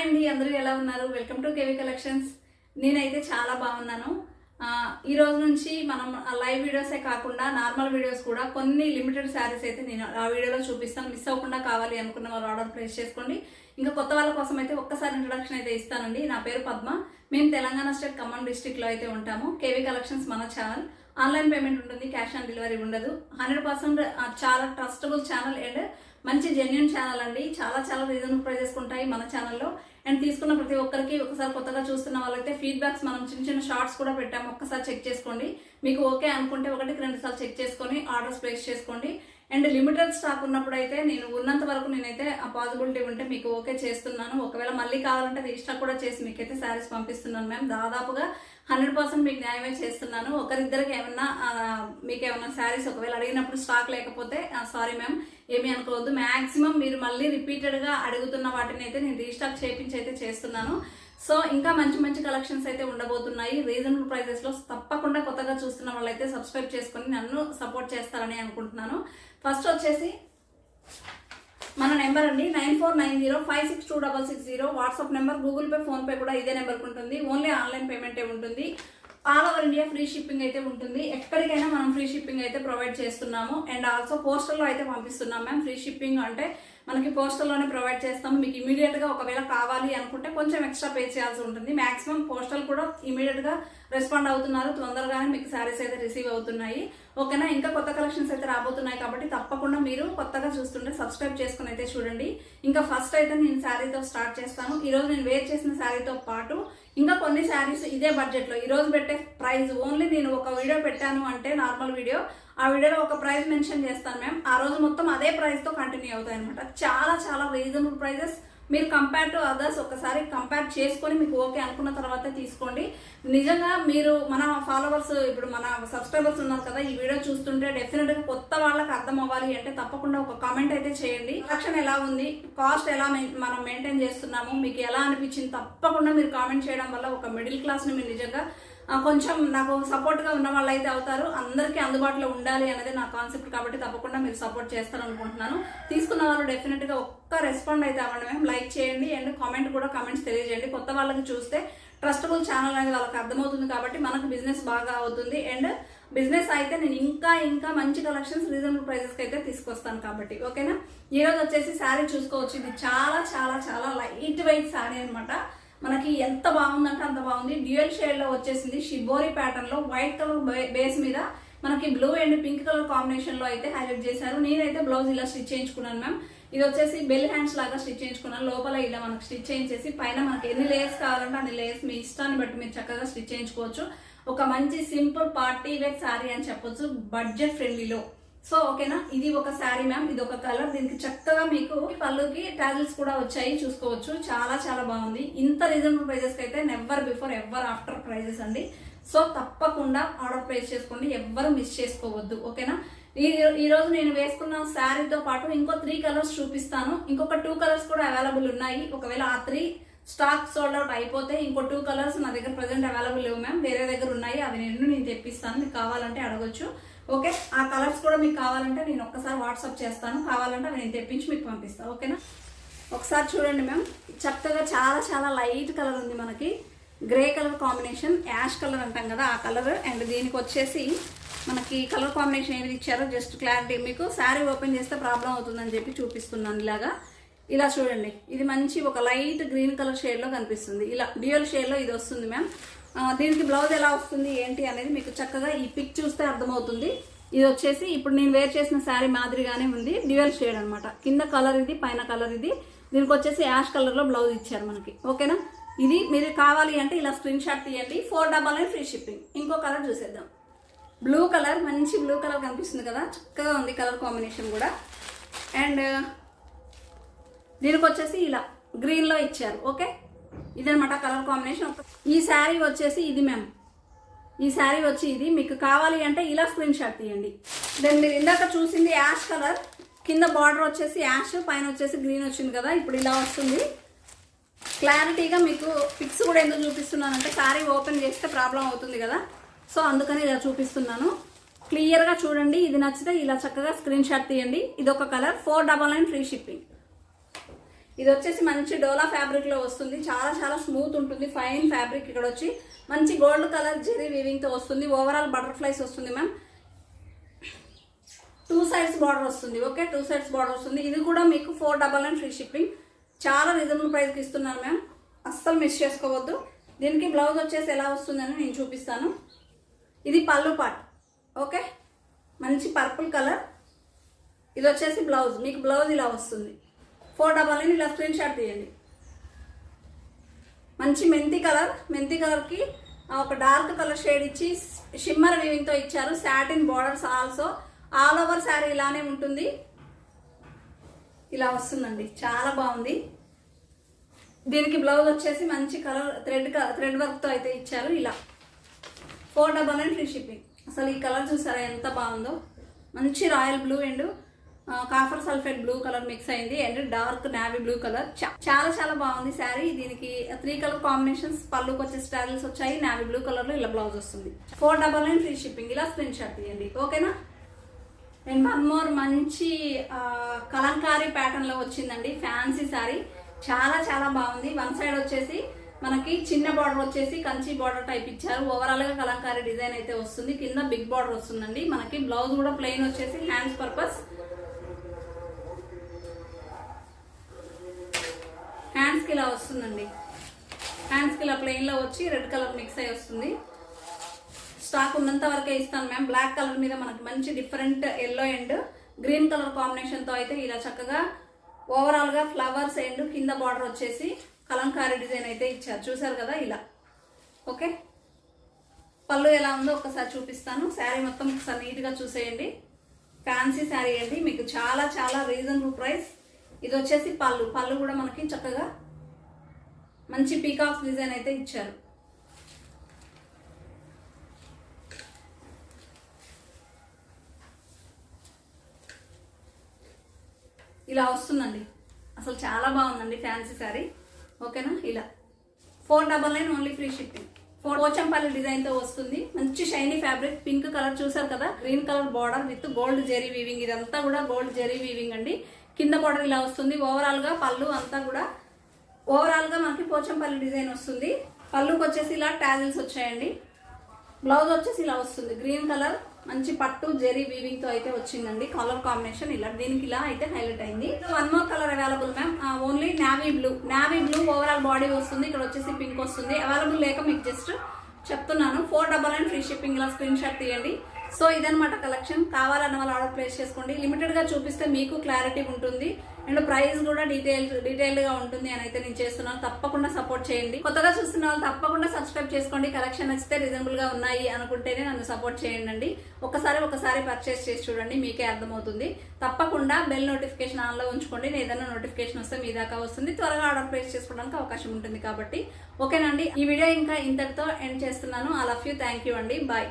Hi అండి, అందరూ ఎలా ఉన్నారు? Welcome to KV collections. నేనైతే చాలా బాగున్నాను. ఈ రోజు నుంచి మనం లైవ్ వీడియోసే కాకుండా నార్మల్ వీడియోస్ కూడా కొన్ని లిమిటెడ్ శారీస్ అయితే నేను ఆ వీడియోలో చూపిస్తాను. మిస్ అవ్వకుండా కావాలి అనుకున్న వాళ్ళు ఆర్డర్ ప్లేస్ చేసుకోండి. ఇంకా కొత్త వాళ్ళ కోసం అయితే ఒక్కసారి ఇంట్రొడక్షన్ అయితే ఇస్తానండి. నా పేరు పద్మ. మేము తెలంగాణ స్టేట్ ఖమ్మం డిస్ట్రిక్ట్లో అయితే ఉంటాము. కేవీ కలెక్షన్స్ మన ఛానల్. ఆన్లైన్ పేమెంట్ ఉంటుంది, క్యాష్ ఆన్ డెలివరీ ఉండదు. 100% చాలా ట్రస్టబుల్ ఛానల్ అండ్ మంచి జెన్యున్ ఛానల్ అండి. చాలా చాలా రీజనబుల్ ప్రైజెస్ ఉంటాయి మన ఛానల్లో. అండ్ తీసుకున్న ప్రతి ఒక్కరికి ఒకసారి కొత్తగా చూస్తున్న వాళ్ళైతే ఫీడ్బ్యాక్స్ మనం చిన్న చిన్న షార్ట్స్ కూడా పెట్టాము. ఒక్కసారి చెక్ చేసుకోండి. మీకు ఓకే అనుకుంటే 1-2 సార్లు చెక్ చేసుకొని ఆర్డర్స్ ప్లేస్ చేసుకోండి. అండ్ లిమిటెడ్ స్టాక్ ఉన్నప్పుడు అయితే నేను ఉన్నంత వరకు నేనైతే ఆ పాసిబిలిటీ ఉంటే మీకు ఓకే చేస్తున్నాను. ఒకవేళ మళ్ళీ కావాలంటే రీస్టాక్ కూడా చేసి మీకైతే శారీస్ పంపిస్తున్నాను మ్యామ్. దాదాపుగా 100% మీకు న్యాయమే చేస్తున్నాను. ఒకరిద్దరికి ఏమన్నా మీకు ఏమన్నా శారీస్ ఒకవేళ అడిగినప్పుడు స్టాక్ లేకపోతే సారీ మ్యామ్, ఏమీ అనుకోవద్దు. మ్యాక్సిమం మీరు మళ్ళీ రిపీటెడ్గా అడుగుతున్న వాటిని అయితే నేను రీస్టాక్ చేయించి అయితే చేస్తున్నాను. సో ఇంకా మంచి మంచి కలెక్షన్స్ అయితే ఉండబోతున్నాయి రీజనబుల్ ప్రైజెస్లో. తప్పకుండా కొత్తగా చూస్తున్న వాళ్ళైతే సబ్స్క్రైబ్ చేసుకొని నన్ను సపోర్ట్ చేస్తారని అనుకుంటున్నాను. ఫస్ట్ వచ్చేసి మన నెంబర్ అండి 9490562660. WhatsApp number, Google pay, PhonePe కూడా ఇదే నెంబర్కి ఉంటుంది. ఓన్లీ ఆన్లైన్ పేమెంటే ఉంటుంది. All over India free shipping అయితే ఉంటుంది. ఎక్కడికైనా మనం ఫ్రీ షిప్పింగ్ అయితే ప్రొవైడ్ చేస్తున్నాము. అండ్ ఆల్సో పోస్టల్లో అయితే పంపిస్తున్నాం మ్యామ్. ఫ్రీ షిప్పింగ్ అంటే మనకి పోస్టల్లోనే ప్రొవైడ్ చేస్తాము. మీకు ఇమీడియట్గా ఒకవేళ కావాలి అనుకుంటే కొంచెం ఎక్స్ట్రా పే చేయాల్సి ఉంటుంది. మాక్సిమం పోస్టల్ కూడా ఇమీడియట్గా రెస్పాండ్ అవుతున్నారు. తొందరగానే మీకు శారీస్ అయితే రిసీవ్ అవుతున్నాయి. ఓకేనా? ఇంకా కొత్త కలెక్షన్స్ అయితే రాబోతున్నాయి కాబట్టి తప్పకుండా మీరు కొత్తగా చూస్తుంటే సబ్స్క్రైబ్ చేసుకుని అయితే చూడండి. ఇంకా ఫస్ట్ అయితే నేను శారీతో స్టార్ట్ చేస్తాను. ఈరోజు నేను వేర్ చేసిన శారీతో పాటు ఇంకా కొన్ని శారీస్ ఇదే బడ్జెట్లో ఈరోజు పెట్టే ప్రైస్ ఓన్లీ నేను ఒక వీడియో పెట్టాను అంటే నార్మల్ వీడియో, ఆ వీడియోలో ఒక ప్రైస్ మెన్షన్ చేస్తాను మ్యామ్. ఆ రోజు మొత్తం అదే ప్రైస్తో కంటిన్యూ అవుతాయి అనమాట. చాలా చాలా రీజనబుల్ ప్రైజెస్. మీరు కంపేర్ టు అదర్స్ ఒకసారి కంపేర్ చేసుకొని మీకు ఓకే అనుకున్న తర్వాత తీసుకోండి. నిజంగా మీరు మన ఫాలోవర్స్, ఇప్పుడు మన సబ్స్క్రైబర్స్ ఉన్నారు కదా, ఈ వీడియో చూస్తుంటే డెఫినెట్గా కొత్త వాళ్ళకి అర్థం అవ్వాలి అంటే తప్పకుండా ఒక కామెంట్ అయితే చేయండి. కలెక్షన్ ఎలా ఉంది, కాస్ట్ ఎలా మనం మెయింటైన్ చేస్తున్నాము, మీకు ఎలా అనిపించింది తప్పకుండా మీరు కామెంట్ చేయడం వల్ల ఒక మిడిల్ క్లాస్ని మీరు నిజంగా కొంచెం నాకు సపోర్ట్గా ఉన్న వాళ్ళు అయితే అవుతారు. అందరికీ అందుబాటులో ఉండాలి అనేది నా కాన్సెప్ట్ కాబట్టి తప్పకుండా మీరు సపోర్ట్ చేస్తారు అనుకుంటున్నాను. తీసుకున్న వాళ్ళు డెఫినెట్గా ఒక్క రెస్పాండ్ అయితే అవ్వండి మేము. లైక్ చేయండి అండ్ కామెంట్ కూడా కామెంట్స్ తెలియజేయండి. కొత్త వాళ్ళకి చూస్తే ట్రస్టబుల్ ఛానల్ అనేది వాళ్ళకి అర్థమవుతుంది కాబట్టి మనకు బిజినెస్ బాగా అవుతుంది. అండ్ బిజినెస్ అయితే నేను ఇంకా మంచి కలెక్షన్స్ రీజనబుల్ ప్రైజెస్కి అయితే తీసుకొస్తాను కాబట్టి ఓకేనా. ఈరోజు వచ్చేసి శారీ చూసుకోవచ్చు. ఇది చాలా చాలా చాలా లైట్ వెయిట్ శారీ అనమాట. మనకి ఎంత బాగుందంటే అంత బాగుంది. డ్యూయల్ షేడ్లో వచ్చేసింది. షిబోరి ప్యాటర్న్లో వైట్ కలర్ బేస్ మీద మనకి బ్లూ అండ్ పింక్ కలర్ కాంబినేషన్లో అయితే హైలైట్ చేశారు. నేనైతే బ్లౌజ్ ఇలా స్టిచ్ చేయించుకున్నాను మ్యామ్. ఇది వచ్చేసి బెల్ హ్యాండ్స్ లాగా స్టిచ్ చేయించుకున్నాను. లోపల ఇలా మనకు స్టిచ్ చేయించేసి పైన మనకి ఎన్ని లేయర్స్ కావాలంటే అన్ని లేయర్స్ మీ ఇష్టాన్ని బట్టి మీరు చక్కగా స్టిచ్ చేయించుకోవచ్చు. ఒక మంచి సింపుల్ పార్టీ వేర్ శారీ అని చెప్పొచ్చు, బడ్జెట్ ఫ్రెండ్లీలో. సో ఓకేనా, ఇది ఒక శారీ మ్యామ్. ఇది ఒక కలర్. దీనికి చక్కగా మీకు పళ్ళుకి టాజిల్స్ కూడా వచ్చాయి, చూసుకోవచ్చు. చాలా చాలా బాగుంది. ఇంత రీజనబుల్ ప్రైజెస్కి అయితే never before ever after prices అండి. సో తప్పకుండా ఆర్డర్ ప్లేస్ చేసుకోండి, ఎవ్వరు మిస్ చేసుకోవద్దు ఓకేనా. ఈ రోజు నేను వేసుకున్న శారీతో పాటు ఇంకో 3 కలర్స్ చూపిస్తాను. ఇంకొక 2 కలర్స్ కూడా అవైలబుల్ ఉన్నాయి. ఒకవేళ ఆ 3 స్టాక్ సోల్డ్ అవుట్ అయిపోతే ఇంకో 2 కలర్స్ నా దగ్గర ప్రజెంట్ అవైలబుల్ లేవు మ్యామ్. వేరే దగ్గర ఉన్నాయి. అవి నేను తెప్పిస్తాను. మీకు కావాలంటే అడగొచ్చు ఓకే. ఆ కలర్స్ కూడా మీకు కావాలంటే నేను ఒక్కసారి వాట్సాప్ చేస్తాను. కావాలంటే అవి నేను తెప్పించి మీకు పంపిస్తాను ఓకేనా. ఒకసారి చూడండి మ్యామ్. చక్కగా చాలా చాలా లైట్ కలర్ ఉంది. మనకి grey colour combination, ash colour అంటాం కదా ఆ కలర్. అండ్ దీనికి వచ్చేసి మనకి కలర్ కాంబినేషన్ ఏమి ఇచ్చారో జస్ట్ క్లారిటీ మీకు శారీ ఓపెన్ చేస్తే ప్రాబ్లం అవుతుందని చెప్పి చూపిస్తున్నాను. ఇలా చూడండి. ఇది మంచి ఒక లైట్ గ్రీన్ కలర్ షేడ్లో కనిపిస్తుంది. ఇలా డ్యూయల్ షేడ్లో ఇది వస్తుంది మ్యామ్. దీనికి బ్లౌజ్ ఎలా వస్తుంది ఏంటి అనేది మీకు చక్కగా ఈ పిక్ చూస్తే అర్థమవుతుంది. ఇది వచ్చేసి ఇప్పుడు నేను వేర్ చేసిన శారీ మాదిరిగానే ఉంది. డ్యూయల్ షేడ్ అనమాట. కింద కలర్ ఇది, పైన కలర్ ఇది. దీనికి వచ్చేసి యాష్ కలర్లో బ్లౌజ్ ఇచ్చారు మనకి ఓకేనా. ఇది మీరు కావాలి అంటే ఇలా స్క్రీన్ షాట్ తీయండి. 499 ఫ్రీ షిప్పింగ్. ఇంకో కలర్ చూసేద్దాం. బ్లూ కలర్, మంచి బ్లూ కలర్ కనిపిస్తుంది కదా, చక్కగా ఉంది కలర్ కాంబినేషన్ కూడా. అండ్ దీనికి వచ్చేసి ఇలా గ్రీన్లో ఇచ్చారు ఓకే. ఇదనమాట కలర్ కాంబినేషన్. ఈ శారీ వచ్చేసి ఇది మ్యామ్. ఈ శారీ వచ్చి ఇది మీకు కావాలి అంటే ఇలా స్క్రీన్ షాట్ తీయండి. దెన్ మీరు ఇందాక చూసింది యాష్ కలర్, కింద బార్డర్ వచ్చేసి యాష్, పైన వచ్చేసి గ్రీన్ వచ్చింది కదా. ఇప్పుడు ఇలా వస్తుంది క్లారిటీగా. మీకు పిక్స్ కూడా ఎందుకు చూపిస్తున్నానంటే శారీ ఓపెన్ చేస్తే ప్రాబ్లం అవుతుంది కదా, సో అందుకని ఇలా చూపిస్తున్నాను. క్లియర్గా చూడండి. ఇది నచ్చితే ఇలా చక్కగా స్క్రీన్ షాట్ తీయండి. ఇది ఒక కలర్. 499 free shipping. ఇది వచ్చేసి మంచి డోలా ఫ్యాబ్రిక్ లో వస్తుంది, చాలా చాలా స్మూత్ ఉంటుంది, ఫైన్ ఫ్యాబ్రిక్. ఇక్కడ వచ్చి మంచి గోల్డ్ కలర్ జెరీ వీవింగ్ తో వస్తుంది. ఓవరాల్ బటర్ఫ్లైస్ వస్తుంది మ్యామ్. 2 sides బార్డర్ వస్తుంది. ఓకే, 2 sides బార్డర్ వస్తుంది. ఇది కూడా మీకు 499 ఫ్రీ షిప్పింగ్. చాలా రీజనబుల్ ప్రైస్ కి ఇస్తున్నాను మ్యామ్, అస్సలు మిస్ చేసుకోవద్దు. దీనికి బ్లౌజ్ వచ్చేసి ఎలా వస్తుందని నేను చూపిస్తాను. ఇది పళ్ళు పార్ట్. ఓకే, మంచి పర్పుల్ కలర్. ఇది వచ్చేసి బ్లౌజ్, మీకు బ్లౌజ్ ఇలా వస్తుంది. 499 ఇలా స్క్రీన్ షాట్ తీయండి. మంచి మెంతి కలర్, మెంతి కలర్కి ఒక డార్క్ కలర్ షేడ్ ఇచ్చి షిమ్మర్ వీవింగ్తో ఇచ్చారు. Satin borders also. All over sari ఇలానే ఉంటుంది, ఇలా వస్తుందండి, చాలా బాగుంది. దీనికి బ్లౌజ్ వచ్చేసి మంచి కలర్ థ్రెడ్ వర్క్తో అయితే ఇచ్చారు. ఇలా 499 ఫ్రీ షిప్పింగ్. అసలు ఈ కలర్ చూసారా ఎంత బాగుందో, మంచి royal blue and copper sulphate blue colour mix అయింది and dark navy blue colour. చాలా చాలా బాగుంది శారీ. దీనికి 3 కలర్ కాంబినేషన్స్, పళ్ళుకి వచ్చే స్టైల్స్ వచ్చాయి. నావీ బ్లూ కలర్ లో ఇలా బ్లౌజ్ వస్తుంది. 499 ఫ్రీ షిప్పింగ్. ఇలా స్క్రీన్ షాట్ తీయండి, ఓకేనా. అండ్ వన్ మోర్ మంచి కలంకారీ ప్యాటర్న్ లో వచ్చిందండి ఫ్యాన్సీ శారీ, చాలా చాలా బాగుంది. వన్ సైడ్ వచ్చేసి మనకి చిన్న బార్డర్ వచ్చేసి కంచి బార్డర్ టైప్ ఇచ్చారు. ఓవరాల్ గా కలంకారీ డిజైన్ అయితే వస్తుంది. కింద బిగ్ బార్డర్ వస్తుందండి. మనకి బ్లౌజ్ కూడా ప్లెయిన్ వచ్చేసి హ్యాండ్స్ పర్పస్, హ్యాండ్స్ కి ఇలా వస్తుందండి. హ్యాండ్స్ కి ఇలా ప్లెయిన్ లో వచ్చి రెడ్ కలర్ మిక్స్ అయి వస్తుంది. స్టాక్ ఉన్నంత వరకే ఇస్తాను మ్యామ్. బ్లాక్ కలర్ మీద మనకి మంచి different yellow and green colour combination తో అయితే ఇలా చక్కగా ఓవరాల్ గా ఫ్లవర్స్ అండ్ కింద బార్డర్ వచ్చేసి కలంకారీ డిజైన్ అయితే ఇచ్చారు. చూసారు కదా ఇలా. ఓకే, పళ్ళు ఎలా ఉందో ఒకసారి చూపిస్తాను. శారీ మొత్తం ఒకసారి నీట్ గా చూసేయండి. ఫ్యాన్సీ శారీ అండి, మీకు చాలా చాలా రీజనబుల్ ప్రైస్. ఇది వచ్చేసి పళ్ళు. పళ్ళు కూడా మనకి చక్కగా మంచి పీకాక్స్ డిజైన్ అయితే ఇచ్చారు. ఇలా వస్తుందండి, అసలు చాలా బాగుందండి ఫ్యాన్సీ శారీ. ఓకేనా, ఇలా 499 only free shipping. Pochampally design తో వస్తుంది. మంచి షైనీ ఫ్యాబ్రిక్, పింక్ కలర్ చూసారు కదా, green colour border with gold zari weaving. ఇదంతా కూడా గోల్డ్ జెరీ వీవింగ్ అండి. కింద బార్డర్ ఇలా వస్తుంది. ఓవరాల్ గా పళ్ళు అంతా కూడా ఓవరాల్ గా మనకి పోచంపల్లి డిజైన్ వస్తుంది. పళ్ళుకి వచ్చేసి ఇలా టాజిల్స్ వచ్చాయండి. బ్లౌజ్ వచ్చేసి ఇలా వస్తుంది. గ్రీన్ కలర్ మంచి పట్టు జెరీ వీవింగ్ తో అయితే వచ్చిందండి. కలర్ కాంబినేషన్ ఇలా, దీనికి ఇలా అయితే హైలైట్ అయింది. One more colour available ma'am, only navy blue. Navy blue overall body వస్తుంది. ఇక్కడ వచ్చేసి పింక్ వస్తుంది. అవైలబుల్ లేక మీకు జస్ట్ చెప్తున్నాను. 499 ఫ్రీ షిప్పింగ్. ఇలా స్క్రీన్ షాట్ తీయండి. సో ఇదనమాట కలెక్షన్. కావాలన్న వాళ్ళు ఆర్డర్ ప్లేస్ చేసుకోండి. లిమిటెడ్ గా చూపిస్తే మీకు క్లారిటీ ఉంటుంది అండ్ ప్రైస్ కూడా డీటెయిల్డ్ గా ఉంటుంది అని అయితే నేను చేస్తున్నాను. తప్పకుండా సపోర్ట్ చేయండి. కొత్తగా చూస్తున్న వాళ్ళు తప్పకుండా సబ్స్క్రైబ్ చేసుకోండి. కలెక్షన్ నచ్చితే రీజనబుల్ గా ఉన్నాయి అనుకుంటేనే నన్ను సపోర్ట్ చేయండి. ఒకసారి పర్చేస్ చేసి చూడండి, మీకే అర్థమవుతుంది. తప్పకుండా బెల్ నోటిఫికేషన్ ఆన్ లో ఉంచుకోండి. నేను ఏదైనా నోటిఫికేషన్ వస్తే మీ దాకా వస్తుంది. త్వరగా ఆర్డర్ ప్లేస్ చేసుకోవడానికి అవకాశం ఉంటుంది కాబట్టి. ఓకేనండి, ఈ వీడియో ఇంకా ఇంతటితో ఎండ్ చేస్తున్నాను. I love you, thank you అండి, బాయ్.